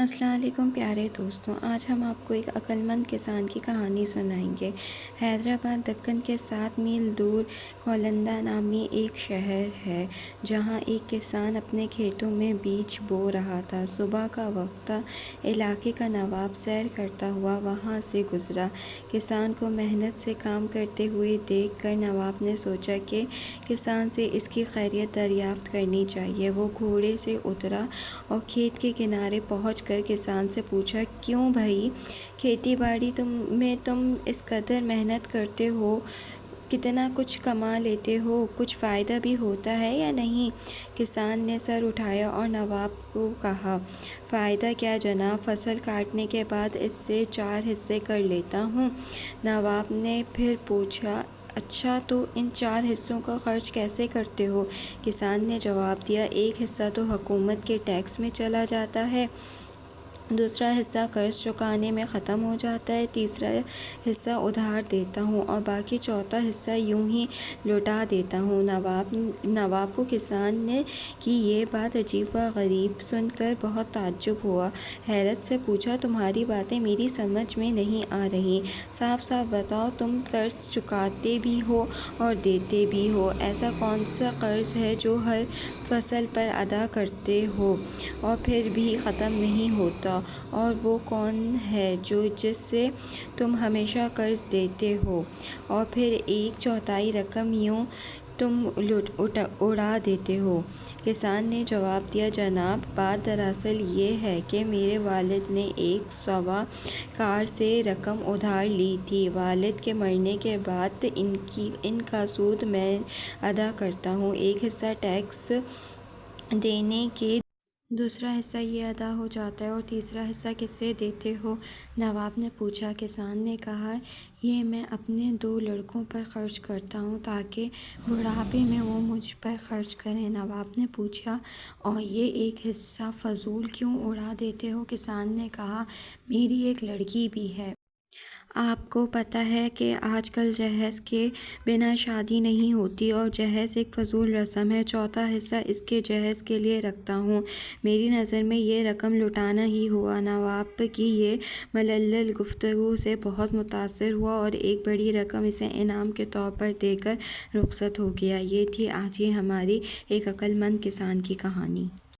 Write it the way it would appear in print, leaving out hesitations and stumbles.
السلام علیکم پیارے دوستوں، آج ہم آپ کو ایک عقلمند کسان کی کہانی سنائیں گے۔ حیدرآباد دکن کے 7 میل دور کولندا نامی ایک شہر ہے، جہاں ایک کسان اپنے کھیتوں میں بیج بو رہا تھا۔ صبح کا وقت تھا، علاقے کا نواب سیر کرتا ہوا وہاں سے گزرا۔ کسان کو محنت سے کام کرتے ہوئے دیکھ کر نواب نے سوچا کہ کسان سے اس کی خیریت دریافت کرنی چاہیے۔ وہ گھوڑے سے اترا اور کھیت کے کنارے پہنچ کر کسان سے پوچھا، کیوں بھائی، کھیتی باڑی میں تم اس قدر محنت کرتے ہو، کتنا کچھ کما لیتے ہو، کچھ فائدہ بھی ہوتا ہے یا نہیں؟ کسان نے سر اٹھایا اور نواب کو کہا، فائدہ کیا جناب، فصل کاٹنے کے بعد اس سے 4 حصے کر لیتا ہوں۔ نواب نے پھر پوچھا، اچھا تو ان 4 حصوں کا خرچ کیسے کرتے ہو؟ کسان نے جواب دیا، ایک حصہ تو حکومت کے ٹیکس میں چلا جاتا ہے، دوسرا حصہ قرض چکانے میں ختم ہو جاتا ہے، تیسرا حصہ ادھار دیتا ہوں اور باقی چوتھا حصہ یوں ہی لوٹا دیتا ہوں۔ نواب کو کسان کی یہ بات عجیب و غریب سن کر بہت تعجب ہوا۔ حیرت سے پوچھا، تمہاری باتیں میری سمجھ میں نہیں آ رہی، صاف صاف بتاؤ، تم قرض چکاتے بھی ہو اور دیتے بھی ہو، ایسا کون سا قرض ہے جو ہر فصل پر ادا کرتے ہو اور پھر بھی ختم نہیں ہوتا، اور وہ کون ہے جس سے تم ہمیشہ قرض دیتے ہو اور پھر 1/4 رقم یوں تم اڑا دیتے ہو؟ کسان نے جواب دیا، جناب، بات دراصل یہ ہے کہ میرے والد نے ایک ساہوکار سے رقم ادھار لی تھی، والد کے مرنے کے بعد ان کا سود میں ادا کرتا ہوں، ایک حصہ ٹیکس دینے کے دوسرا حصہ یہ ادا ہو جاتا ہے، اور تیسرا حصہ کس سے دیتے ہو؟ نواب نے پوچھا۔ کسان نے کہا، یہ میں اپنے 2 لڑکوں پر خرچ کرتا ہوں تاکہ بڑھاپے میں وہ مجھ پر خرچ کریں۔ نواب نے پوچھا، اور یہ ایک حصہ فضول کیوں اڑا دیتے ہو؟ کسان نے کہا، میری ایک لڑکی بھی ہے۔ آپ کو پتہ ہے کہ آج کل جہیز کے بنا شادی نہیں ہوتی اور جہیز ایک فضول رسم ہے، چوتھا حصہ اس کے جہیز کے لیے رکھتا ہوں، میری نظر میں یہ رقم لٹانا ہی ہوا۔ نواب کی یہ مللل گفتگو سے بہت متاثر ہوا اور ایک بڑی رقم اسے انعام کے طور پر دے کر رخصت ہو گیا۔ یہ تھی آج کی ہماری ایک عقلمند کسان کی کہانی۔